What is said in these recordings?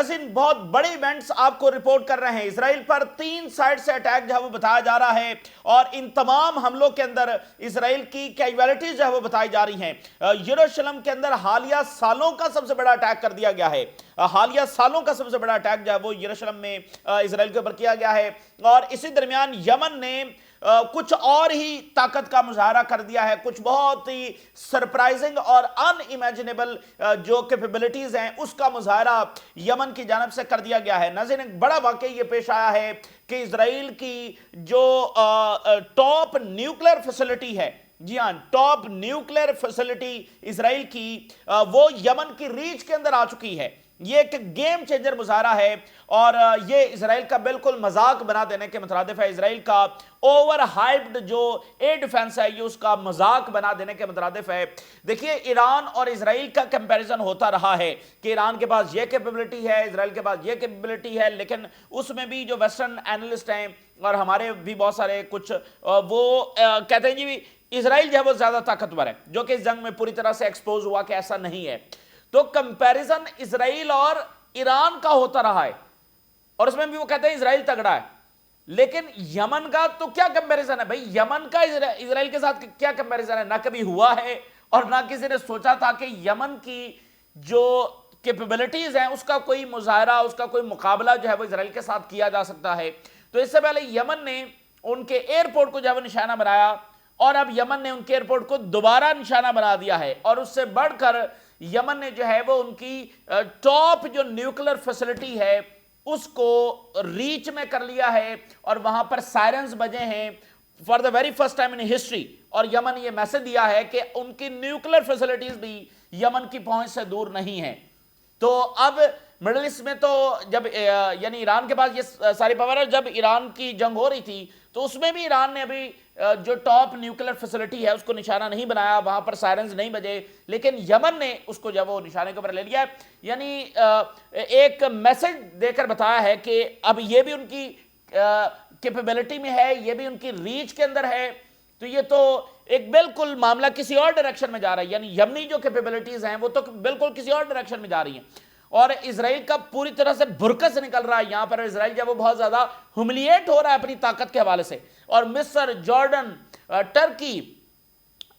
ناظرین بہت بڑے ایونٹس آپ کو رپورٹ کر رہے ہیں. اسرائیل پر 3 سائڈ سے اٹیک جو ہے وہ بتایا جا رہا ہے اور ان تمام حملوں کے اندر اسرائیل کی کیجویلٹیز جو ہے وہ بتائی جا رہی ہیں. یروشلم کے اندر حالیہ سالوں کا سب سے بڑا اٹیک کر دیا گیا ہے. حالیہ سالوں کا سب سے بڑا اٹیک جو ہے وہ یروشلم میں اسرائیل کے اوپر کیا گیا ہے. اور اسی درمیان یمن نے کچھ اور ہی طاقت کا مظاہرہ کر دیا ہے. کچھ بہت ہی سرپرائزنگ اور ان امیجنیبل جو کیپیبلٹیز ہیں اس کا مظاہرہ یمن کی جانب سے کر دیا گیا ہے. ناظرین ایک بڑا واقعہ یہ پیش آیا ہے کہ اسرائیل کی جو ٹاپ نیوکلیر فیسلٹی ہے, جی ہاں ٹاپ نیوکلیر فیسلٹی اسرائیل کی, وہ یمن کی ریچ کے اندر آ چکی ہے. یہ ایک گیم چینجر مظاہرہ ہے اور یہ اسرائیل کا بالکل مذاق بنا دینے کے مترادف ہے. اسرائیل کا اوور ہائپڈ جو ایئر ڈیفنس ہے یہ اس کا مذاق بنا دینے کے مترادف ہے. دیکھیے ایران اور اسرائیل کا کمپیریزن ہوتا رہا ہے کہ ایران کے پاس یہ کیپیبلٹی ہے, اسرائیل کے پاس یہ کیپیبلٹی ہے, لیکن اس میں بھی جو ویسٹرن اینالسٹ ہیں اور ہمارے بھی بہت سارے کچھ وہ کہتے ہیں جی اسرائیل جو ہے وہ زیادہ طاقتور ہے, جو کہ اس جنگ میں پوری طرح سے ایکسپوز ہوا کہ ایسا نہیں ہے. تو کمپیریزن اسرائیل اور ایران کا ہوتا رہا ہے اور اس میں بھی وہ کہتے ہیں اسرائیل تگڑا ہے. لیکن یمن کا تو کیا کمپیریزن ہے بھائی, یمن کا اسرائیل کے ساتھ کیا کمپیریزن ہے؟ نہ کبھی ہوا ہے اور نہ کسی نے سوچا تھا کہ یمن کی جو کیپیبلٹیز ہیں اس کا کوئی مظاہرہ, اس کا کوئی مقابلہ جو ہے وہ اسرائیل کے ساتھ کیا جا سکتا ہے. تو اس سے پہلے یمن نے ان کے ایئرپورٹ کو جو ہے وہ نشانہ بنایا اور اب یمن نے ان کے ایئرپورٹ کو دوبارہ نشانہ بنا دیا ہے. اور اس سے بڑھ کر یمن نے جو ہے وہ ان کی ٹاپ جو نیوکلیر فیسلٹی ہے اس کو ریچ میں کر لیا ہے اور وہاں پر سائرنز بجے ہیں for the very first time in history. اور یمن نے یہ میسج دیا ہے کہ ان کی نیوکلیر فیسلٹیز بھی یمن کی پہنچ سے دور نہیں ہیں. تو اب مڈل ایسٹ میں تو جب یعنی ایران کے پاس یہ ساری پاور ہے, جب ایران کی جنگ ہو رہی تھی تو اس میں بھی ایران نے ابھی جو ٹاپ نیوکلیر فیسلٹی ہے اس کو نشانہ نہیں بنایا, وہاں پر سائرنز نہیں بجے, لیکن یمن نے اس کو جب وہ نشانے کے اوپر لے لیا ہے. یعنی ایک میسج دے کر بتایا ہے کہ اب یہ بھی ان کی کیپیبلٹی میں ہے, یہ بھی ان کی ریچ کے اندر ہے. تو یہ تو ایک بالکل معاملہ کسی اور ڈائریکشن میں جا رہا ہے, یعنی یمنی جو کیپیبلٹیز ہیں وہ تو بالکل کسی اور ڈائریکشن میں جا رہی ہیں اور اسرائیل کا پوری طرح سے برکس نکل رہا ہے یہاں پر. اسرائیل جب وہ بہت زیادہ ہملیٹ ہو رہا ہے اپنی طاقت کے حوالے سے, اور مصر, جارڈن, ٹرکی,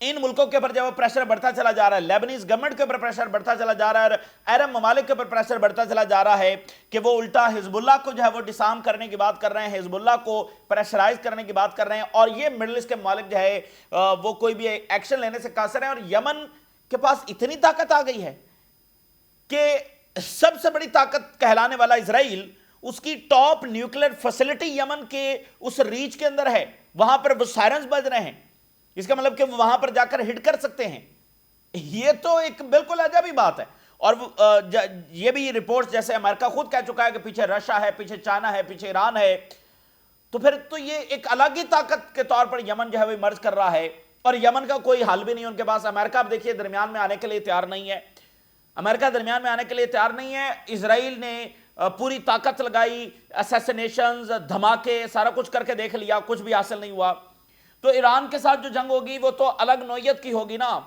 ان ملکوں کے اوپر جب وہ پریشر بڑھتا چلا جا رہا ہے, لیبنیز گورنمنٹ کے اوپر پریشر بڑھتا چلا جا رہا ہے, اور عرب ممالک کے اوپر پریشر بڑھتا چلا جا رہا ہے کہ وہ الٹا حزب اللہ کو جو ہے وہ ڈسارم کرنے کی بات کر رہے ہیں, حزب اللہ کو پریشرائز کرنے کی بات کر رہے ہیں, اور یہ مڈل ایسٹ کے ممالک جو ہے وہ کوئی بھی ایکشن لینے سے قاصر ہیں. اور یمن کے پاس اتنی طاقت آ گئی ہے کہ سب سے بڑی طاقت کہلانے والا اسرائیل, اس کی ٹاپ نیوکلیر فیسلٹی یمن کے اس ریچ کے اندر ہے, وہاں پر وہ سائرنز بج رہے ہیں. اس کا مطلب کہ وہ وہاں پر جا کر ہٹ کر سکتے ہیں. یہ تو ایک بالکل عجیب بات ہے. اور یہ بھی رپورٹس جیسے امریکہ خود کہہ چکا ہے کہ پیچھے رشیا ہے, پیچھے چائنا ہے, پیچھے ایران ہے, تو پھر تو یہ ایک الگ ہی طاقت کے طور پر یمن جو ہے وہ ایمرج کر رہا ہے. اور یمن کا کوئی حل بھی نہیں ان کے پاس. امریکہ اب دیکھیے درمیان میں آنے کے لیے تیار نہیں ہے, امریکہ درمیان میں آنے کے لیے تیار نہیں ہے. اسرائیل نے پوری طاقت لگائی, اسیسینیشنز, دھماکے, سارا کچھ کر کے دیکھ لیا, کچھ بھی حاصل نہیں ہوا. تو ایران کے ساتھ جو جنگ ہوگی وہ تو الگ نوعیت کی ہوگی نا.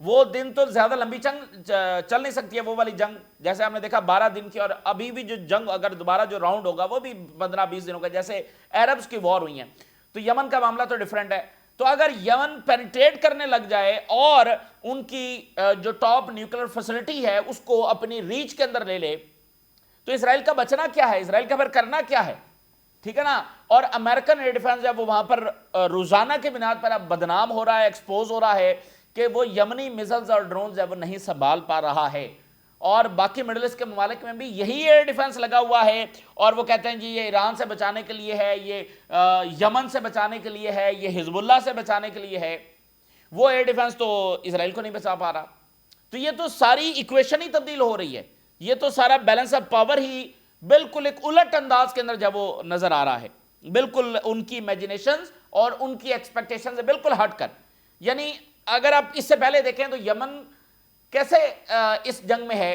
وہ دن تو زیادہ لمبی جنگ چل نہیں سکتی ہے, وہ والی جنگ جیسے ہم نے دیکھا 12 دن کی, اور ابھی بھی جو جنگ اگر دوبارہ جو راؤنڈ ہوگا وہ بھی 15-20 دنوں کا, جیسے عربز کی وار ہوئی ہیں. تو یمن کا معاملہ تو ڈیفرنٹ ہے. تو اگر یمن پینیٹریٹ کرنے لگ جائے اور ان کی جو ٹاپ نیوکلیر فیسلٹی ہے اس کو اپنی ریچ کے اندر لے لے, تو اسرائیل کا بچنا کیا ہے, اسرائیل کا پھر کرنا کیا ہے, ٹھیک ہے نا. اور امریکن ایئر ڈیفنس جب وہ وہاں پر روزانہ کی بنیاد پر اب بدنام ہو رہا ہے, ایکسپوز ہو رہا ہے کہ وہ یمنی میزلز اور ڈرونز وہ نہیں سنبھال پا رہا ہے. اور باقی مڈل ایسٹ کے ممالک میں بھی یہی ایئر ڈیفنس لگا ہوا ہے, اور وہ کہتے ہیں جی یہ ایران سے بچانے کے لیے ہے, یہ یمن سے بچانے کے لیے ہے, یہ حزب اللہ سے بچانے کے لیے ہے. وہ ایئر ڈیفنس تو اسرائیل کو نہیں بچا پا رہا. تو یہ تو ساری ایکویشن ہی تبدیل ہو رہی ہے, یہ تو سارا بیلنس آف پاور ہی بالکل ایک الٹ انداز کے اندر جب وہ نظر آ رہا ہے, بالکل ان کی امیجنیشنز اور ان کی ایکسپیکٹیشن سے بالکل ہٹ کر. یعنی اگر آپ اس سے پہلے دیکھیں تو یمن کیسے اس جنگ میں ہے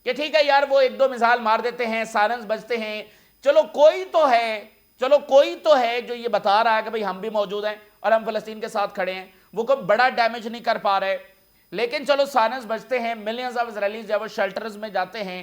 کہ ٹھیک ہے یار وہ 1-2 میزائل مار دیتے ہیں, سائرنز بجتے ہیں, چلو کوئی تو ہے جو یہ بتا رہا ہے کہ بھئی ہم بھی موجود ہیں اور ہم فلسطین کے ساتھ کھڑے ہیں. وہ کوئی بڑا ڈیمیج نہیں کر پا رہے, لیکن چلو سائرنز بجتے ہیں, ملینز آف اسرائیلیز جب وہ شیلٹرز میں جاتے ہیں,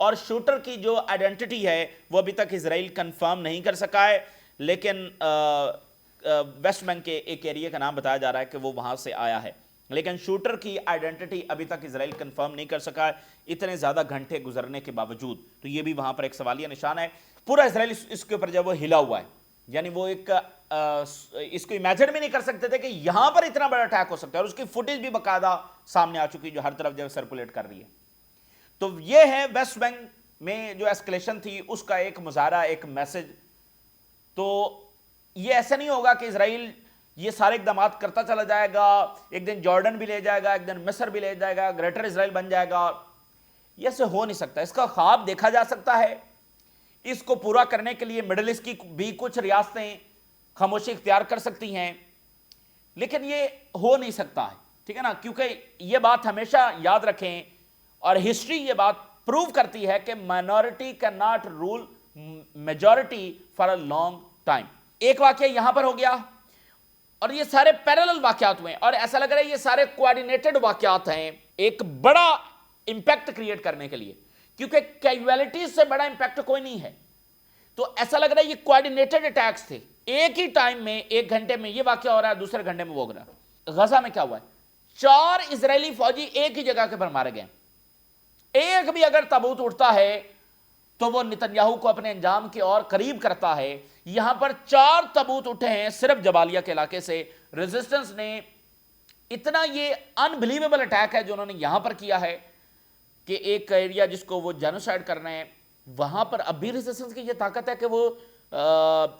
اور شوٹر کی جو آئیڈینٹی ہے وہ ابھی تک اسرائیل کنفرم نہیں کر سکا ہے، لیکن ویسٹ بینک کے ایک ایریا کا نام بتایا جا رہا ہے کہ وہ وہاں سے آیا ہے، لیکن شوٹر کی آئیڈینٹی ابھی تک اسرائیل کنفرم نہیں کر سکا ہے اتنے زیادہ گھنٹے گزرنے کے باوجود۔ تو یہ بھی وہاں پر ایک سوالیہ نشان ہے۔ پورا اسرائیل اس کے اوپر جب وہ ہلا ہوا ہے، یعنی وہ ایک اس کو امیجن بھی نہیں کر سکتے تھے کہ یہاں پر اتنا بڑا اٹیک ہو سکتا ہے، اور اس کی فوٹیج بھی باقاعدہ سامنے آ چکی جو ہر طرف جب سرکولیٹ کر رہی ہے۔ تو یہ ہے ویسٹ بینک میں جو ایسکلیشن تھی اس کا ایک مظاہرہ، ایک میسج۔ تو یہ ایسا نہیں ہوگا کہ اسرائیل یہ سارے اقدامات کرتا چلا جائے گا، ایک دن جارڈن بھی لے جائے گا، ایک دن مصر بھی لے جائے گا، گریٹر اسرائیل بن جائے گا، یہ سے ہو نہیں سکتا۔ اس کا خواب دیکھا جا سکتا ہے، اس کو پورا کرنے کے لیے مڈل ایسٹ کی بھی کچھ ریاستیں خاموشی اختیار کر سکتی ہیں، لیکن یہ ہو نہیں سکتا ہے، ٹھیک ہے نا، کیونکہ یہ بات ہمیشہ یاد رکھیں، اور ہسٹری یہ بات پروو کرتی ہے کہ minority can not rule majority for a long time. ایک واقعہ یہاں پر ہو گیا، اور یہ سارے پیرالل واقعات ہوئے ہیں، اور ایسا لگ رہا ہے یہ سارے کوآرڈینیٹڈ واقعات ہیں ایک بڑا امپیکٹ کریٹ کرنے کے لیے، کیونکہ کیجویلٹیز سے بڑا امپیکٹ کوئی نہیں ہے۔ تو ایسا لگ رہا ہے یہ کوآرڈینیٹڈ اٹیکس تھے، ایک ہی ٹائم میں، ایک گھنٹے میں یہ واقعہ ہو رہا ہے، دوسرے گھنٹے میں وہ ہو رہا ہے۔ غزہ میں کیا ہوا ہے؟ 4 اسرائیلی فوجی ایک ہی جگہ کے پر مارے گئے، ایک بھی اگر تابوت اٹھتا ہے تو وہ نتنیاہو کو اپنے انجام کے اور قریب کرتا ہے۔ یہاں پر 4 تابوت اٹھے ہیں صرف جبالیہ کے علاقے سے۔ ریزسٹنس نے اتنا یہ انبلیویبل اٹیک ہے جو انہوں نے یہاں پر کیا ہے کہ ایک ایریا جس کو وہ جینوسائیڈ کر رہے ہیں، وہاں پر اب بھی ریزسٹنس کی یہ طاقت ہے کہ وہ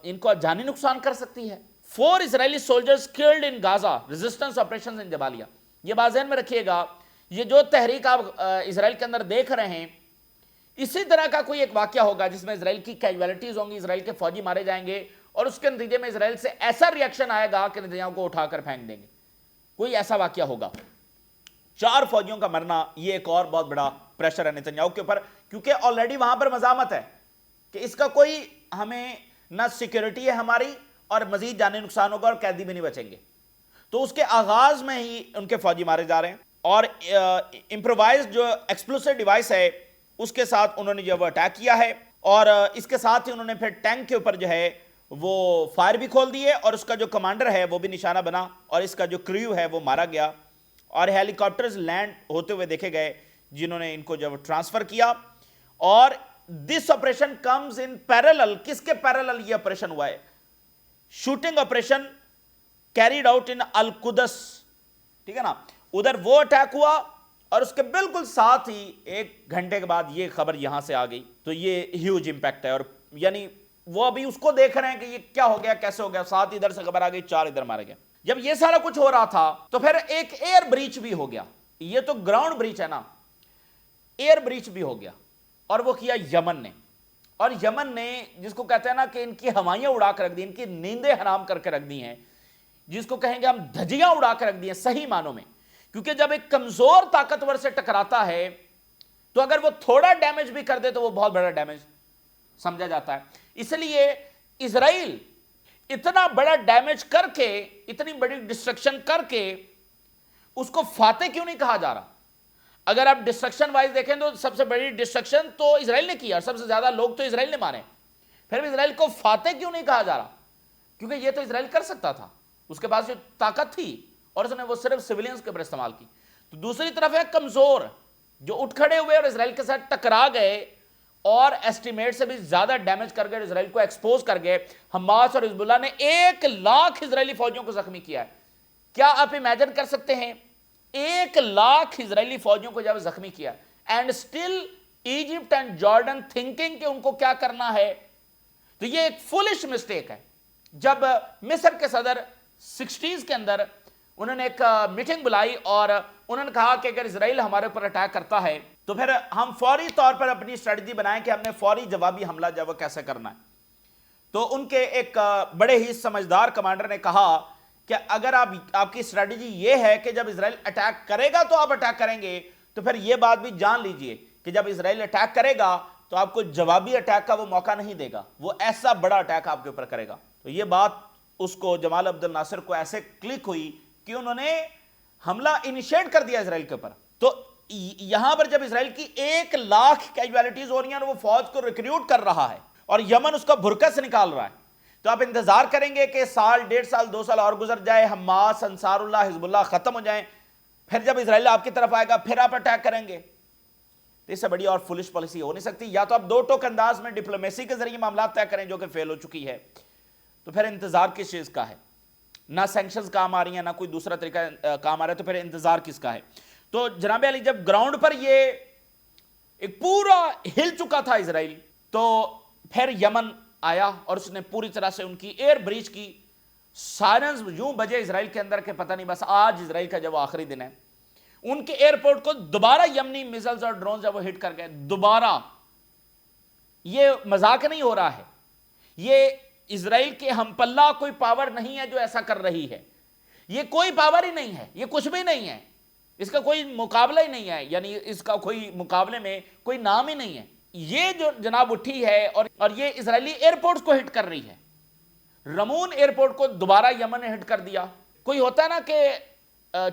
ان کو جانی نقصان کر سکتی ہے۔ 4 Israeli soldiers killed in Gaza resistance operations in Jabalia. یہ بات ذہن میں رکھیے گا، یہ جو تحریک آپ اسرائیل کے اندر دیکھ رہے ہیں، اسی طرح کا کوئی ایک واقعہ ہوگا جس میں اسرائیل کی کیجویلٹیز ہوں گی، اسرائیل کے فوجی مارے جائیں گے، اور اس کے نتیجے میں اسرائیل سے ایسا ریاکشن آئے گا کہ نتنیاہو کو اٹھا کر پھینک دیں گے۔ کوئی ایسا واقعہ ہوگا۔ 4 فوجیوں کا مرنا یہ ایک اور بہت بڑا پریشر ہے نتنیاہو کے اوپر، کیونکہ آلریڈی وہاں پر مزاحمت ہے کہ اس کا کوئی ہمیں نہ سیکیورٹی ہے ہماری، اور مزید جانی نقصان ہوگا، اور قیدی بھی نہیں بچیں گے۔ تو اس کے آغاز میں ہی ان کے فوجی مارے جا رہے ہیں، اور امپرووائزڈ جو ایکسپلوسیو ڈیوائس ہے اس کے ساتھ انہوں نے جو اٹیک کیا ہے، اور اس کے ساتھ ہی انہوں نے پھر ٹینک کے اوپر جو ہے وہ فائر بھی کھول دیے، اور اس کا جو کمانڈر ہے وہ بھی نشانہ بنا، اور اس کا جو کریو ہے وہ مارا گیا، اور ہیلی کاپٹرز لینڈ ہوتے ہوئے دیکھے گئے جنہوں نے ان کو جب ٹرانسفر کیا۔ اور this operation comes in parallel. کس کے پیرالل یہ آپریشن ہوا ہے؟ Shooting operation carried out in القدس، ٹھیک ہے نا، ادھر وہ اٹیک ہوا، اور اس کے بالکل ساتھ ہی 1 گھنٹے کے بعد یہ خبر یہاں سے آ گئی۔ تو یہ ہیوج امپیکٹ ہے، اور یعنی وہ ابھی اس کو دیکھ رہے ہیں کہ یہ کیا ہو گیا، کیسے ہو گیا، ساتھ ادھر سے خبر آ گئی، 4 ادھر مارے گئے۔ جب یہ سارا کچھ ہو رہا تھا تو پھر ایک ایئر بریچ بھی ہو گیا۔ یہ تو گراؤنڈ بریچ ہے نا، ایئر بریچ بھی ہو گیا، اور وہ کیا یمن نے۔ اور یمن نے، جس کو کہتے ہیں نا کہ ان کی ہوائیاں اڑا کر رکھ دی، ان کی نیندیں حرام کر کے رکھ دی ہیں، جس کو کہیں گے ہم دھجیاں اڑا کر رکھ دی ہیں صحیح معنوں میں، کیونکہ جب ایک کمزور طاقتور سے ٹکراتا ہے تو اگر وہ تھوڑا ڈیمیج بھی کر دے تو وہ بہت بڑا ڈیمیج سمجھا جاتا ہے۔ اس لیے اسرائیل اتنا بڑا ڈیمیج کر کے، اتنی بڑی ڈسٹرکشن کر کے، اس کو فاتح کیوں نہیں کہا جا رہا؟ اگر آپ ڈسٹرکشن وائز دیکھیں تو سب سے بڑی ڈسٹرکشن تو اسرائیل نے کیا، اور سب سے زیادہ لوگ تو اسرائیل نے مارے، پھر بھی اسرائیل کو فاتح کیوں نہیں کہا جا رہا؟ کیونکہ یہ تو اسرائیل کر سکتا تھا، اس کے پاس جو طاقت تھی، اور اس نے وہ صرف سیولینز کے اوپر استعمال کی۔ تو دوسری طرف ہے کمزور جو اٹھ کھڑے ہوئے اور اسرائیل کے ساتھ ٹکرا گئے، اور ایسٹیمیٹ سے بھی زیادہ ڈیمیج کر گئے، اسرائیل کو ایکسپوز کر گئے۔ حماس اور حزب اللہ نے 1 لاکھ اسرائیلی فوجیوں کو زخمی کیا ہے۔ کیا آپ امیجن کر سکتے ہیں 1 لاکھ اسرائیلی فوجیوں کو جب زخمی کیا، and still Egypt and Jordan thinking کہ ان کو کیا کرنا ہے؟ تو یہ ایک فولش مسٹیک ہے۔ جب مصر کے صدر 60s کے اندر انہوں نے ایک میٹنگ بلائی، اور انہوں نے کہا کہ اگر اسرائیل ہمارے اوپر اٹیک کرتا ہے تو پھر ہم فوری طور پر اپنی اسٹریٹجی بنائیں کہ ہم نے فوری جوابی حملہ جو وہ کیسے کرنا ہے۔ تو ان کے ایک بڑے ہی سمجھدار کمانڈر نے کہا کہ اگر آپ کی اسٹریٹجی یہ ہے کہ جب اسرائیل اٹیک کرے گا تو آپ اٹیک کریں گے، تو پھر یہ بات بھی جان لیجئے کہ جب اسرائیل اٹیک کرے گا تو آپ کو جوابی اٹیک کا وہ موقع نہیں دے گا، وہ ایسا بڑا اٹیک آپ کے اوپر کرے گا۔ تو یہ بات اس کو جمال عبد الناصر کو ایسے کلک ہوئی کہ انہوں نے حملہ انیشیٹ کر دیا اسرائیل کے اوپر۔ تو یہاں پر جب اسرائیل کی 1,00,000 کیجویلٹیز ہو رہی ہیں اور وہ فوج کو ریکریوٹ کر رہا ہے اور یمن اس کا بھرکس نکال رہا ہے، تو آپ انتظار کریں گے کہ سال، 1.5 سال، 2 سال اور گزر جائے، حماس، انصار اللہ، حزب اللہ ختم ہو جائیں، پھر جب اسرائیل آپ کی طرف آئے گا پھر آپ اٹیک کریں گے؟ تو اس سے بڑی اور فولش پالیسی ہو نہیں سکتی۔ یا تو آپ دو ٹوک انداز میں ڈپلومیسی کے ذریعے معاملات طے کریں جو کہ فیل ہو چکی ہے، تو پھر انتظار کس چیز کا ہے؟ نہ سینکشنز کام آ رہی ہیں، نہ کوئی دوسرا طریقہ کام آ رہا ہے، تو پھر انتظار کس کا ہے؟ تو جناب علی جب گراؤنڈ پر یہ ایک پورا ہل چکا تھا اسرائیل، تو پھر یمن آیا اور اس نے پوری طرح سے ان کی ایئر بریچ کی۔ سائرنز یوں بجے اسرائیل کے اندر کہ پتہ نہیں بس آج اسرائیل کا جب آخری دن ہے۔ ان کے ایئرپورٹ کو دوبارہ یمنی میزائلز اور ڈرونز جب وہ ہٹ کر گئے دوبارہ، یہ مذاق نہیں ہو رہا ہے، یہ اسرائیل کے ہم پلہ کوئی پاور نہیں ہے جو ایسا کر رہی ہے، یہ کوئی پاور ہی نہیں ہے، یہ کچھ بھی نہیں ہے، اس کا کوئی مقابلہ ہی نہیں ہے، یعنی اس کا کوئی مقابلے میں کوئی نام ہی نہیں ہے۔ یہ جو جناب اٹھی ہے اور یہ اسرائیلی ایئرپورٹس کو ہٹ کر رہی ہے۔ رمون ایئرپورٹ کو دوبارہ یمن نے ہٹ کر دیا۔ کوئی ہوتا ہے نا کہ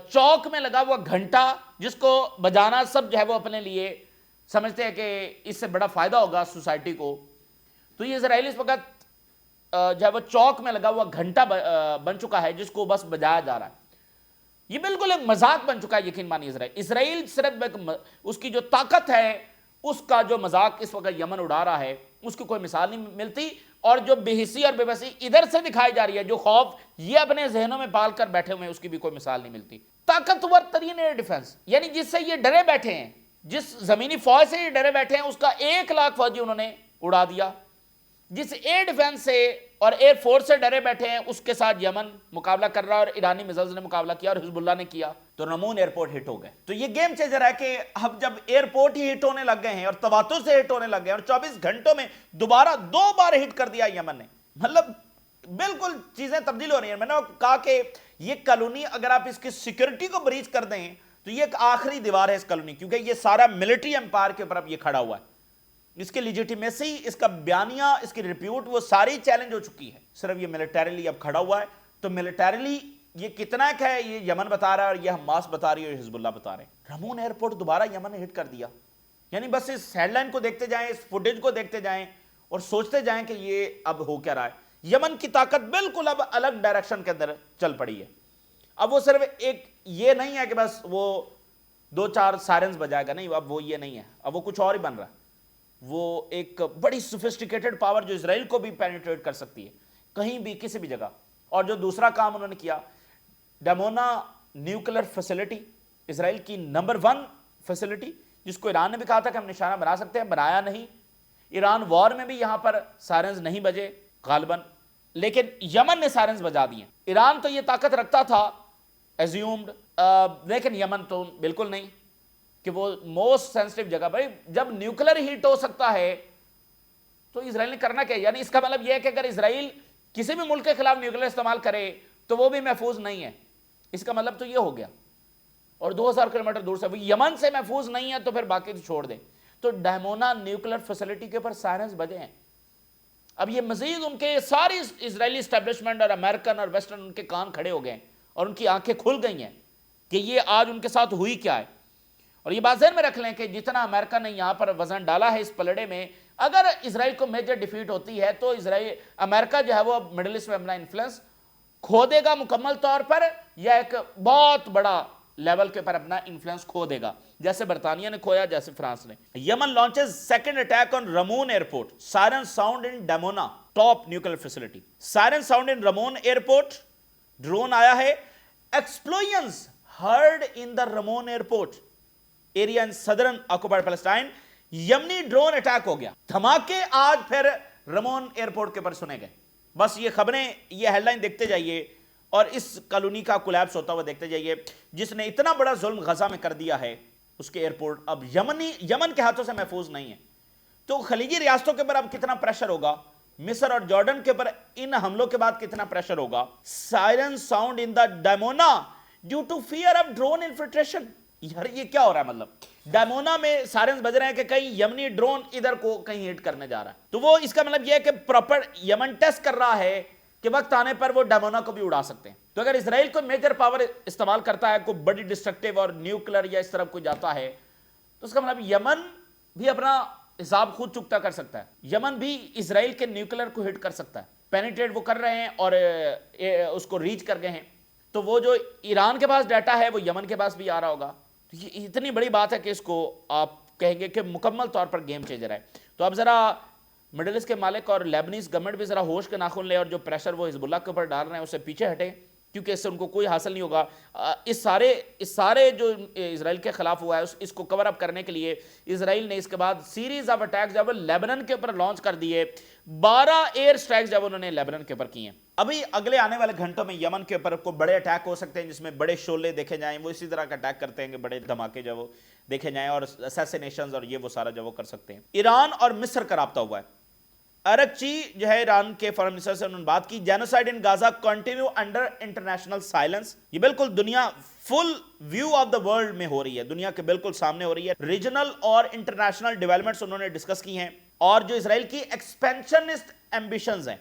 چوک میں لگا ہوا گھنٹا جس کو بجانا سب جو ہے وہ اپنے لیے سمجھتے ہیں کہ اس سے بڑا فائدہ ہوگا سوسائٹی کو، تو یہ اسرائیل اس وقت جو ہے وہ چوک میں لگا ہوا گھنٹا بن چکا ہے جس کو بس بجایا جا رہا ہے۔ یہ بالکل ایک مذاق بن چکا ہے، یقین مانی اسرائیل صرف اس کی جو طاقت ہے اس کا جو مذاق اس وقت یمن اڑا رہا ہے اس کی کوئی مثال نہیں ملتی، اور جو بے حسی اور بے بسی ادھر سے دکھائی جا رہی ہے، جو خوف یہ اپنے ذہنوں میں پال کر بیٹھے ہوئے ہیں، اس کی بھی کوئی مثال نہیں ملتی۔ طاقتور ترین ایئر ڈیفنس، یعنی جس سے یہ ڈرے بیٹھے ہیں، جس زمینی فوج سے یہ ڈرے بیٹھے ہیں، اس کا 1,00,000 فوجی انہوں نے اڑا دیا۔ جس ایئر ڈیفنس سے اور ایئر فورس سے ڈرے بیٹھے ہیں اس کے ساتھ یمن مقابلہ کر رہا ہے، اور ایرانی میزائلز نے مقابلہ کیا اور حزب اللہ نے کیا، تو رمون ایئرپورٹ ہٹ ہو گئے۔ تو یہ گیم چینجر ہے کہ اب جب ایئرپورٹ ہی ہٹ ہونے لگ گئے ہیں اور تواتر سے ہٹ ہونے لگ گئے ہیں، اور 24 گھنٹوں میں دوبارہ 2 بار ہٹ کر دیا یمن نے، مطلب بالکل چیزیں تبدیل ہو رہی ہیں۔ میں نے کہا کہ یہ کالونی اگر آپ اس کی سیکورٹی کو بریچ کر دیں تو یہ ایک آخری دیوار ہے اس کالونی، کیونکہ یہ سارا ملٹری امپائر کے اوپر اب یہ کھڑا ہوا ہے، اس کی لیجیٹیمیسی، اس کا بیانیہ، اس کی ریپیوٹ، وہ ساری چیلنج ہو چکی ہے، صرف یہ ملٹریلی اب کھڑا ہوا ہے۔ تو ملٹریلی یہ کتنا ایک ہے یہ یمن بتا رہا ہے، اور یہ حماس بتا رہی ہے، اور حزب اللہ بتا رہے ہیں۔ رمون ایئرپورٹ دوبارہ یمن نے ہٹ کر دیا، یعنی بس اس ہیڈ لائن کو دیکھتے جائیں، اس فوٹیج کو دیکھتے جائیں اور سوچتے جائیں کہ یہ اب ہو کیا رہا ہے۔ یمن کی طاقت بالکل اب الگ ڈائریکشن کے اندر چل پڑی ہے۔ اب وہ صرف ایک یہ نہیں ہے کہ بس وہ 2-4 سائرنز بجائے گا، نہیں، اب وہ یہ نہیں ہے، اب وہ کچھ اور ہی بن رہا ہے۔ وہ ایک بڑی سوفسٹیکیٹڈ پاور جو اسرائیل کو بھی پینیٹریٹ کر سکتی ہے کہیں بھی کسی بھی جگہ۔ اور جو دوسرا کام انہوں نے کیا، ڈیمونا نیوکلر فیسلٹی، اسرائیل کی نمبر 1 فیسلٹی، جس کو ایران نے بھی کہا تھا کہ ہم نشانہ بنا سکتے ہیں، بنایا نہیں۔ ایران وار میں بھی یہاں پر سائرنز نہیں بجے غالباً، لیکن یمن نے سائرنز بجا دیے۔ ایران تو یہ طاقت رکھتا تھا ایزیومڈ، لیکن یمن تو بالکل نہیں، کہ وہ موسٹ سینسٹیو جگہ۔ بھائی جب نیوکلر ہیٹ ہو سکتا ہے تو اسرائیل نے کرنا کیا؟ یعنی اس کا مطلب یہ ہے کہ اگر اسرائیل کسی بھی ملک کے خلاف نیوکلر استعمال کرے تو وہ بھی محفوظ نہیں ہے، اس کا مطلب تو یہ ہو گیا۔ اور 2000 کلومیٹر دور سے وہ یمن سے محفوظ نہیں ہے تو پھر باقی تو چھوڑ دیں۔ تو ڈیمونا نیوکلر فیسلٹی کے اوپر سائرنز بجے ہیں۔ اب یہ مزید ان کے ساری اسرائیلی اسٹیبلشمنٹ اور امریکن اور ویسٹرن ان کے کان کھڑے ہو گئے ہیں اور ان کی آنکھیں کھل گئی ہیں کہ یہ آج ان کے ساتھ ہوئی کیا ہے۔ اور یہ بات ذہن میں رکھ لیں کہ جتنا امریکہ نے یہاں پر وزن ڈالا ہے اس پلڑے میں، اگر اسرائیل کو میجر ڈیفیٹ ہوتی ہے تو امریکہ جو ہے وہ مڈل ایسٹ میں اپنا انفلوئنس کھو دے گا مکمل طور پر، یا ایک بہت بڑا لیول کے پر اپنا انفلوئنس کھو دے گا، جیسے برطانیہ نے کھویا، جیسے فرانس نے۔ Yemen launches second attack on Ramon airport, siren sound in Dimona top nuclear facility. Siren sound in Ramon airport, drone آیا ہے، ایکسپلوژنز heard in the Ramon airport area in southern occupied Palestine. یمنی drone attack ہو گیا، دھماکے آج پھر رمون airport کے پر سنے گئے۔ بس یہ خبریں، یہ ہیڈ لائن دیکھتے جائیے اور اس کالونی کا کولیپس ہوتا ہوا دیکھتے جائیے۔ جس نے اتنا بڑا ظلم غزہ میں کر دیا ہے اس کے ایئرپورٹ اب یمن کے ہاتھوں سے محفوظ نہیں ہے، تو خلیجی ریاستوں کے اوپر اب کتنا پریشر ہوگا، مصر اور جارڈن کے اوپر ان حملوں کے بعد کتنا پریشر ہوگا۔ Siren sound in the Dimona due to fear of drone infiltration. یار یہ کیا ہو رہا ہے؟ مطلب ڈیمونا میں سائرنز بج رہے ہیں کہ کہیں یمنی ڈرون ادھر کو کہیں ہٹ کرنے جا رہا ہے، تو وہ اس کا مطلب یہ ہے کہ پراپر یمن ٹیسٹ کر رہا ہے کہ وقت آنے پر وہ ڈیمونا کو بھی اڑا سکتے ہیں۔ تو اگر اسرائیل کو میجر پاور استعمال کرتا ہے، کوئی بڑی ڈسٹرکٹیو اور نیوکلر یا اس طرف کوئی جاتا ہے، تو اس کا مطلب یمن بھی اپنا حساب خود چکتا کر سکتا ہے، یمن بھی اسرائیل کے نیوکلر کو ہٹ کر سکتا ہے، پینیٹریٹ وہ کر رہے ہیں اور اس کو ریچ کر گئے ہیں، تو وہ جو ایران کے پاس ڈیٹا ہے وہ یمن کے پاس بھی آ رہا ہوگا. تو یہ اتنی بڑی بات ہے کہ اس کو آپ کہیں گے کہ مکمل طور پر گیم چینجر ہے. تو اب ذرا مڈل ایسٹ کے مالک اور لیبنیز گورنمنٹ بھی ذرا ہوش کے ناخن لے اور جو پریشر وہ حزب اللہ کے اوپر ڈال رہے ہیں اسے پیچھے ہٹیں، کیونکہ اس سے ان کو کوئی حاصل نہیں ہوگا. اس سارے جو اسرائیل کے خلاف ہوا ہے اس کو کور اپ کرنے کے لیے اسرائیل نے اس کے بعد سیریز آف اٹیکس جب لیبنن کے اوپر لانچ کر دیے، 12 ایئر سٹرائکس جب انہوں نے لیبنن کے اوپر کی ہیں. ابھی اگلے آنے والے گھنٹوں میں یمن کے اوپر کوئی بڑے اٹیک ہو سکتے ہیں جس میں بڑے شعلے دیکھے جائیں، وہ اسی طرح کا اٹیک کرتے ہیں کہ بڑے دھماکے جب وہ دیکھے جائیں اور اسیسینیشنز اور یہ وہ سارا جب وہ کر سکتے ہیں. ایران اور مصر کا رابطہ ہوا ہے. ارکچی جو ہے ایران کے فارن منسٹر سے انہوں نے بات کی، genocide in Gaza continue under international silence. یہ بالکل دنیا full view of the world میں ہو رہی ہے، دنیا کے بالکل سامنے ہو رہی ہے. ریجنل اور انٹرنیشنل ڈیولپمنٹس انہوں نے ڈسکس کی ہیں، اور جو اسرائیل کی ایکسپینشنسٹ ایمبیشنز ہیں،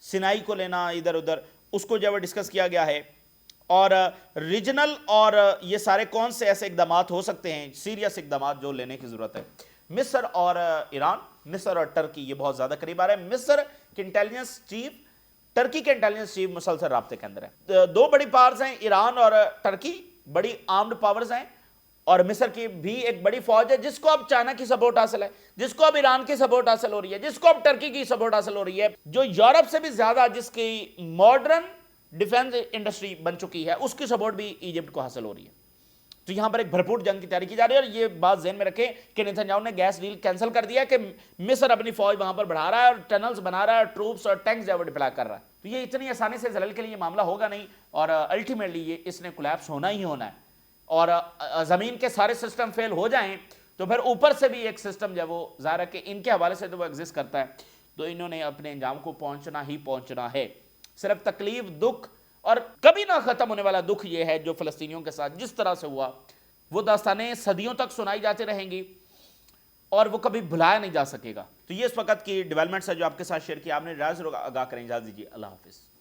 سینائی کو لینا ادھر ادھر، اس کو جو ڈسکس کیا گیا ہے. اور ریجنل اور یہ سارے کون سے ایسے اقدامات ہو سکتے ہیں، سیریس اقدامات جو لینے کی ضرورت ہے. مصر اور ایران، مصر اور ٹرکی یہ بہت زیادہ قریب آ رہے ہیں. مصر کے انٹیلیجنس چیف ٹرکی کے انٹیلیجنس چیف مسلسل رابطے کے اندر ہے. دو بڑی پاورز ہیں ایران اور ٹرکی، بڑی آرمڈ پاورز ہیں، اور مصر کی بھی ایک بڑی فوج ہے جس کو اب چائنا کی سپورٹ حاصل ہے، جس کو اب ایران کی سپورٹ حاصل ہو رہی ہے، جس کو اب ٹرکی کی سپورٹ حاصل ہو رہی ہے، جو یورپ سے بھی زیادہ جس کی ماڈرن ڈیفنس انڈسٹری بن چکی ہے، اس کی سپورٹ بھی ایجپٹ کو حاصل ہو رہی ہے. تو یہاں پر ایک بھرپور جنگ کی تیاری کی جا رہی ہے. اور یہ بات ذہن میں رکھیں کہ نیتن یاہو نے گیس ڈیل کینسل کر دیا کہ مصر اپنی فوج وہاں پر بڑھا رہا ہے اور ٹنلز بنا رہا ہے اور ٹروپس اور ٹینکس جو ڈپلائی کر رہا ہے. تو یہ اتنی آسانی سے اسرائیل کے لیے معاملہ ہوگا نہیں، اور الٹیمیٹلی یہ اس نے کولیپس ہونا ہی ہونا ہے. اور زمین کے سارے سسٹم فیل ہو جائیں تو پھر اوپر سے بھی ایک سسٹم جب وہ ظاہر ہے کہ ان کے حوالے سے تو وہ ایگزسٹ کرتا ہے، تو انہوں نے اپنے انجام کو پہنچنا ہی پہنچنا ہے. صرف تکلیف، دکھ اور کبھی نہ ختم ہونے والا دکھ یہ ہے جو فلسطینیوں کے ساتھ جس طرح سے ہوا، وہ داستانیں صدیوں تک سنائی جاتی رہیں گی اور وہ کبھی بھلایا نہیں جا سکے گا. تو یہ اس وقت کی ڈیولپمنٹس ہے جو آپ کے ساتھ شیئر کیا. آپ نے رائے ضرور آگاہ کریں. اجازت دیجیے، اللہ حافظ.